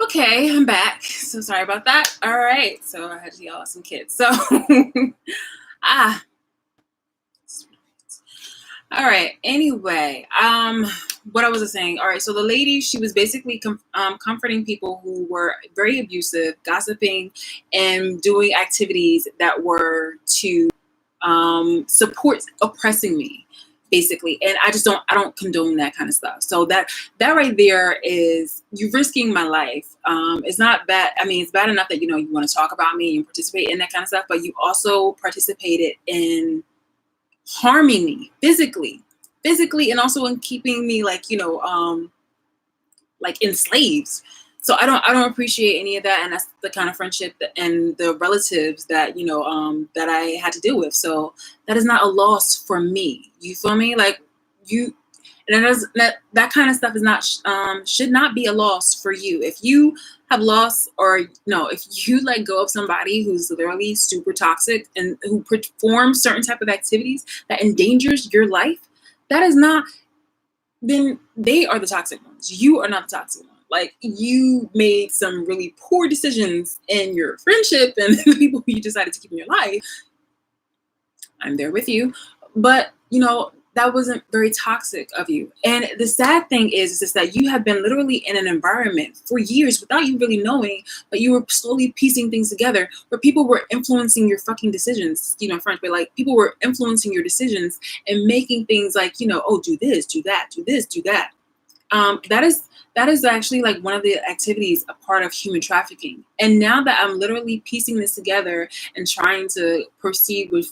Okay, I'm back. So sorry about that. All right. So I had to yell at some kids. So ah all right. Anyway, what I was saying. All right. So the lady, she was basically comforting people who were very abusive, gossiping, and doing activities that were to support oppressing me, basically. And I don't condone that kind of stuff. So that right there is you risking my life. It's not bad. I mean, it's bad enough that you want to talk about me and participate in that kind of stuff, but you also participated in harming me physically, and also in keeping me like enslaved. So I don't appreciate any of that, and that's the kind of friendship and the relatives that I had to deal with. So that is not a loss for me. You feel me? Like you, and that kind of stuff is not should not be a loss for you. If you have lost, or no, if you let go of somebody who's literally super toxic and who performs certain type of activities that endangers your life, that is not, then they are the toxic ones. You are not the toxic one. Like, you made some really poor decisions in your friendship and the people who you decided to keep in your life. I'm there with you. But, that wasn't very toxic of you. And the sad thing is just that you have been literally in an environment for years without you really knowing, but you were slowly piecing things together where people were influencing your fucking decisions, French, but like people were influencing your decisions and making things like, oh, do this, do that, do this, do that. That is actually like one of the activities, a part of human trafficking. And now that I'm literally piecing this together and trying to proceed with,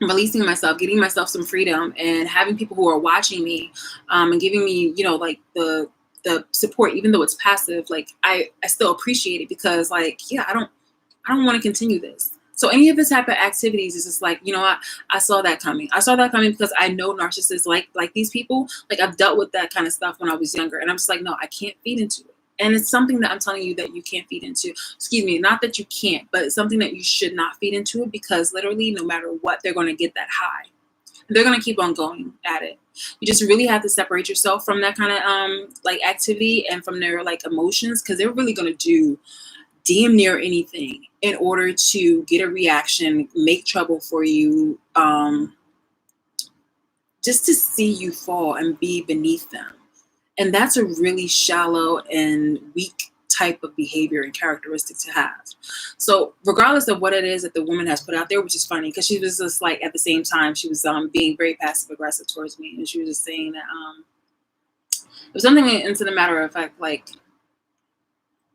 releasing myself, getting myself some freedom, and having people who are watching me, and giving me, like the support, even though it's passive, like I still appreciate it, because like, yeah, I don't want to continue this. So any of this type of activities is just like, I saw that coming. I saw that coming because I know narcissists like these people. Like, I've dealt with that kind of stuff when I was younger, and I'm just like, no, I can't feed into it. And it's something that I'm telling you that you can't feed into. Excuse me, not that you can't, but it's something that you should not feed into it, because literally no matter what, they're going to get that high. They're going to keep on going at it. You just really have to separate yourself from that kind of like activity and from their like emotions, because they're really going to do damn near anything in order to get a reaction, make trouble for you, just to see you fall and be beneath them. And that's a really shallow and weak type of behavior and characteristic to have. So regardless of what it is that the woman has put out there, which is funny, because she was just like, at the same time, she was being very passive aggressive towards me. And she was just saying that it was something into the matter of fact, like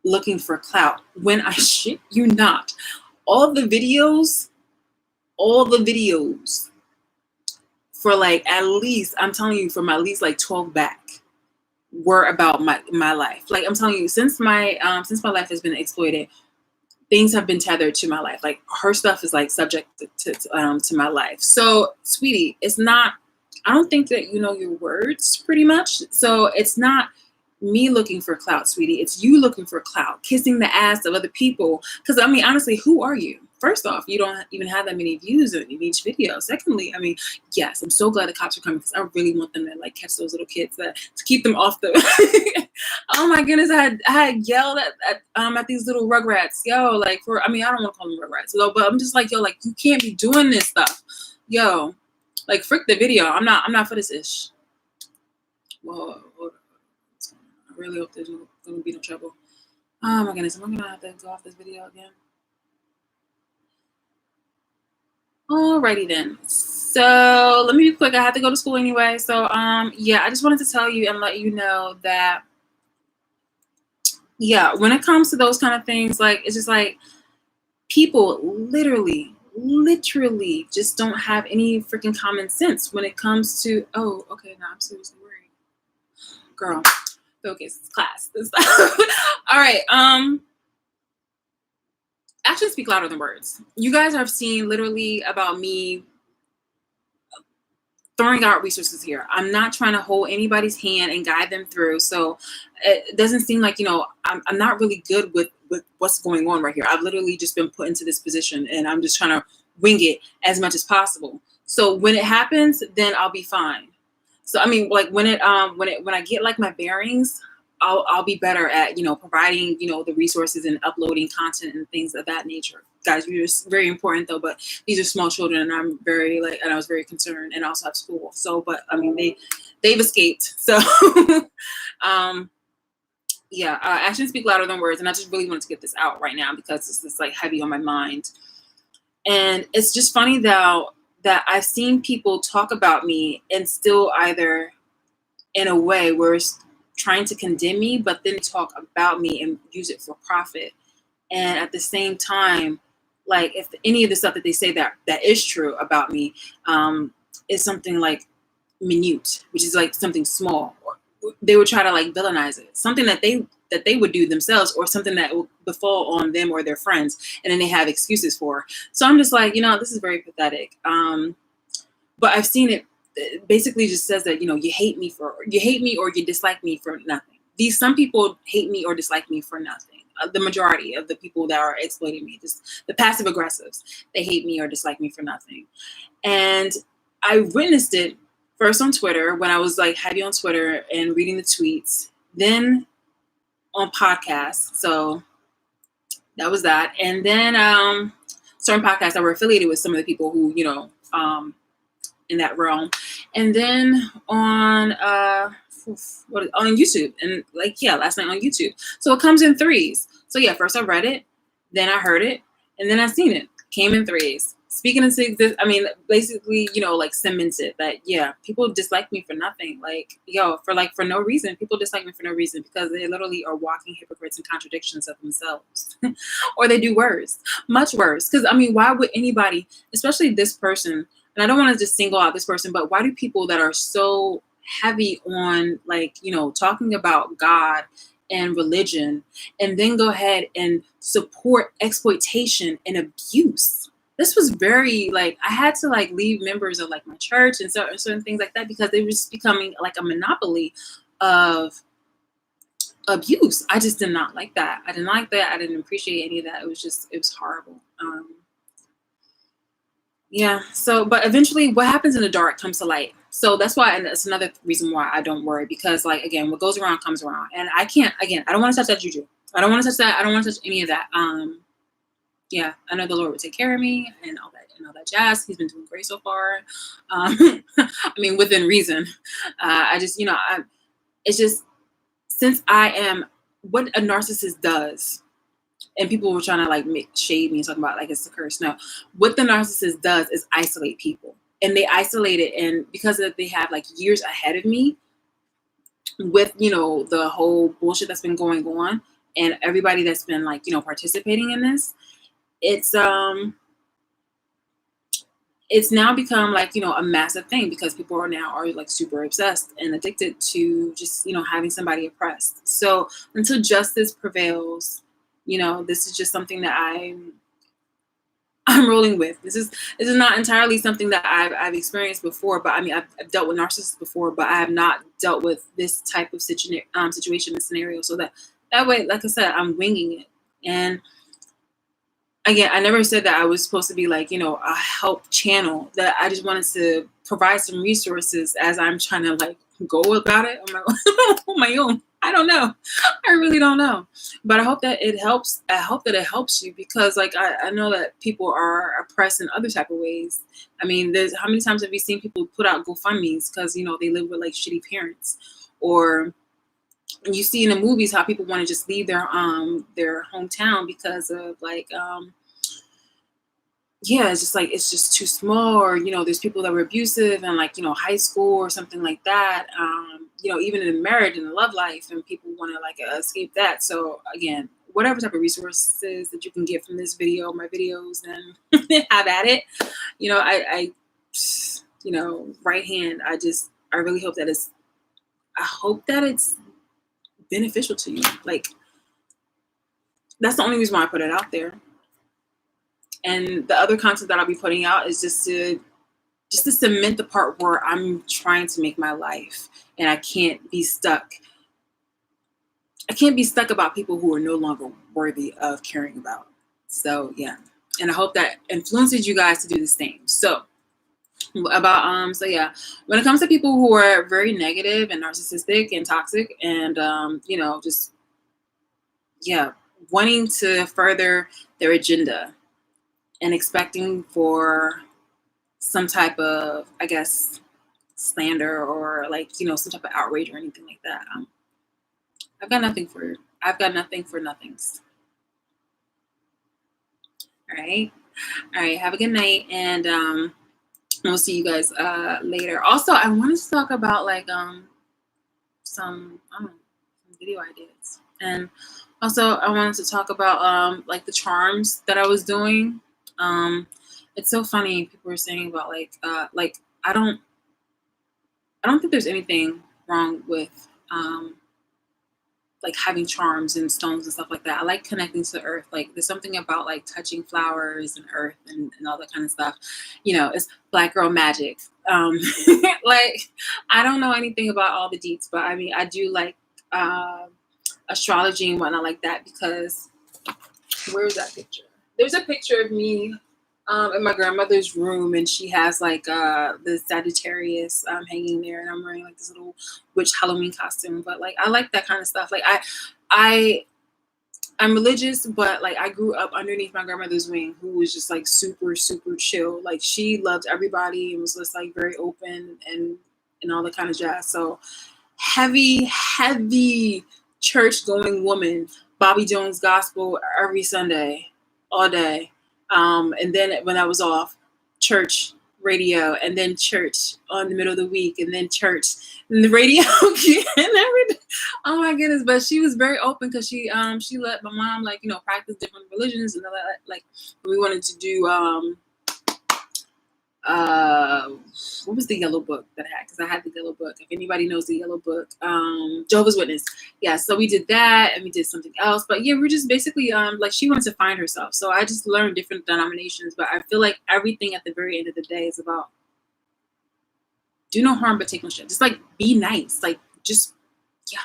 looking for clout. When I shit you not, all the videos for like, at least, I'm telling you, from at least like 12 back, were about my life. Like, I'm telling you, since my life has been exploited, things have been tethered to my life. Like, her stuff is like subject to my life. So, sweetie, it's not, I don't think that you know your words pretty much. So it's not me looking for clout, sweetie. It's you looking for clout, kissing the ass of other people. Because I mean, honestly, who are you? First off, you don't even have that many views in each video. Secondly, I mean, yes, I'm so glad the cops are coming, because I really want them to like catch those little kids, to keep them off the. Oh my goodness, I had yelled at these little rugrats, yo, like, I mean, I don't want to call them rugrats, but I'm just like, yo, like, you can't be doing this stuff, yo, like, frick the video. I'm not for this ish. Whoa, hold on. I really hope there's gonna be no trouble. Oh my goodness, am I gonna have to go off this video again? Alrighty then. So let me be quick. I have to go to school anyway. So yeah, I just wanted to tell you and let you know that, yeah, when it comes to those kind of things, like, it's just like people literally just don't have any freaking common sense when it comes to, oh, okay, now I'm seriously worried. Girl, focus, class, this stuff. All right, actions speak louder than words. You guys have seen literally about me throwing out resources here. I'm not trying to hold anybody's hand and guide them through. So it doesn't seem like, I'm not really good with what's going on right here. I've literally just been put into this position, and I'm just trying to wing it as much as possible. So when it happens, then I'll be fine. So I mean, like, when I get like my bearings, I'll be better at, providing, the resources and uploading content and things of that nature. Guys, you're very important though, but these are small children and and I was very concerned, and also have school. So, but I mean, they've escaped. So, yeah, actions speak louder than words. And I just really wanted to get this out right now because it's just like heavy on my mind. And it's just funny though, that I've seen people talk about me and still either in a way where it's trying to condemn me, but then talk about me and use it for profit. And at the same time, like if any of the stuff that they say that is true about me is something like minute, which is like something small, or they would try to like villainize it, something that they would do themselves, or something that will befall on them or their friends, and then they have excuses for. So I'm just like, this is very pathetic. But I've seen it basically just says that, you hate me or you dislike me for nothing. Some people hate me or dislike me for nothing. The majority of the people that are exploiting me, just the passive aggressives, they hate me or dislike me for nothing. And I witnessed it first on Twitter when I was like heavy on Twitter and reading the tweets, then on podcasts. So that was that. And then certain podcasts that were affiliated with some of the people who, in that realm. And then on YouTube, and last night on YouTube. So it comes in threes. So yeah, first I read it, then I heard it, and then I seen it. Came in threes. Speaking into existence, I mean, basically, like cements it that, yeah, people dislike me for nothing. Like, for no reason. People dislike me for no reason because they literally are walking hypocrites and contradictions of themselves. Or they do worse, much worse. Because, I mean, why would anybody, especially this person, and I don't want to just single out this person, but why do people that are so heavy on talking about God and religion and then go ahead and support exploitation and abuse? This was very I had to leave members of my church and certain things like that because they were just becoming like a monopoly of abuse. I just did not like that. I didn't like that. I didn't appreciate any of that. It was horrible. Yeah. So, but eventually what happens in the dark comes to light. So that's why, and that's another reason why I don't worry, because again, what goes around comes around, and I don't want to touch that juju. I don't want to touch that. I don't want to touch any of that. Yeah, I know the Lord would take care of me and all that jazz. He's been doing great so far. I mean, within reason. I just, it's just, since I am what a narcissist does, and people were trying to make shade me and talk about it's a curse. No, what the narcissist does is isolate people, and they isolate it, and because they have years ahead of me with the whole bullshit that's been going on, and everybody that's been participating in this, it's now become a massive thing because people are super obsessed and addicted to just having somebody oppressed. So until justice prevails, this is just something that I'm rolling with. This is not entirely something that I've experienced before, but I mean I've dealt with narcissists before, but I have not dealt with this type of situation and scenario. So that way, like I said, I'm winging it. And again, I never said that I was supposed to be a help channel. That I just wanted to provide some resources as I'm trying to go about it on my own. I don't know. I really don't know. But I hope that it helps. I hope that it helps you because I know that people are oppressed in other type of ways. I mean, how many times have you seen people put out GoFundMes because, they live with shitty parents, or you see in the movies how people want to just leave their hometown because of it's just it's just too small, or there's people that were abusive and high school or something like that, even in marriage and the love life, and people want to escape that. So again, whatever type of resources that you can get from this video, my videos, then have at it. I right hand, I really hope that it's beneficial to you. That's the only reason why I put it out there. And the other content that I'll be putting out is just to cement the part where I'm trying to make my life, and I can't be stuck. I can't be stuck about people who are no longer worthy of caring about. So yeah, and I hope that influences you guys to do the same. So about so yeah, when it comes to people who are very negative and narcissistic and toxic and just yeah, wanting to further their agenda and expecting for some type of, I guess, slander or like, some type of outrage or anything like that. I've got nothing for I've got nothing for nothings. All right. All right. Have a good night, and we'll see you guys later. Also, I wanted to talk about like some I don't know, some video ideas, and also I wanted to talk about like the charms that I was doing. Um, it's so funny. People were saying about like I don't I don't think there's anything wrong with like having charms and stones and stuff like that. I like connecting to the earth. Like there's something about like touching flowers and earth and all that kind of stuff. It's black girl magic. Like I don't know anything about all the deets, but I mean I do like uh, astrology and whatnot like that because where's that picture? There's a picture of me in my grandmother's room, and she has like the Sagittarius hanging there, and I'm wearing like this little witch Halloween costume. But like I like that kind of stuff. Like I I'm religious, but like I grew up underneath my grandmother's wing, who was just like super super chill. Like she loved everybody and was just like very open and all that kind of jazz. So heavy church going woman, Bobby Jones gospel every Sunday, all day. And then when I was off, church radio, and then church on the middle of the week, and then church and the radio again every day. Oh my goodness! But she was very open because she let my mom like practice different religions and all that. Like we wanted to do uh what was the yellow book that I had, because I had the yellow book. If anybody knows the yellow book, Jehovah's Witness. Yeah, so we did that and we did something else, but yeah, we're just basically like she wanted to find herself, so I just learned different denominations. But I feel like everything at the very end of the day is about do no harm but take no shit. Just like be nice, like just yeah.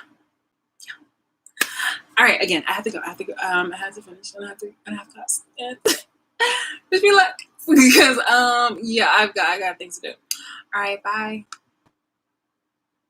All right, again, I have to go. I have to finish, and I have class. And just be like, because yeah, I got things to do. All right, bye.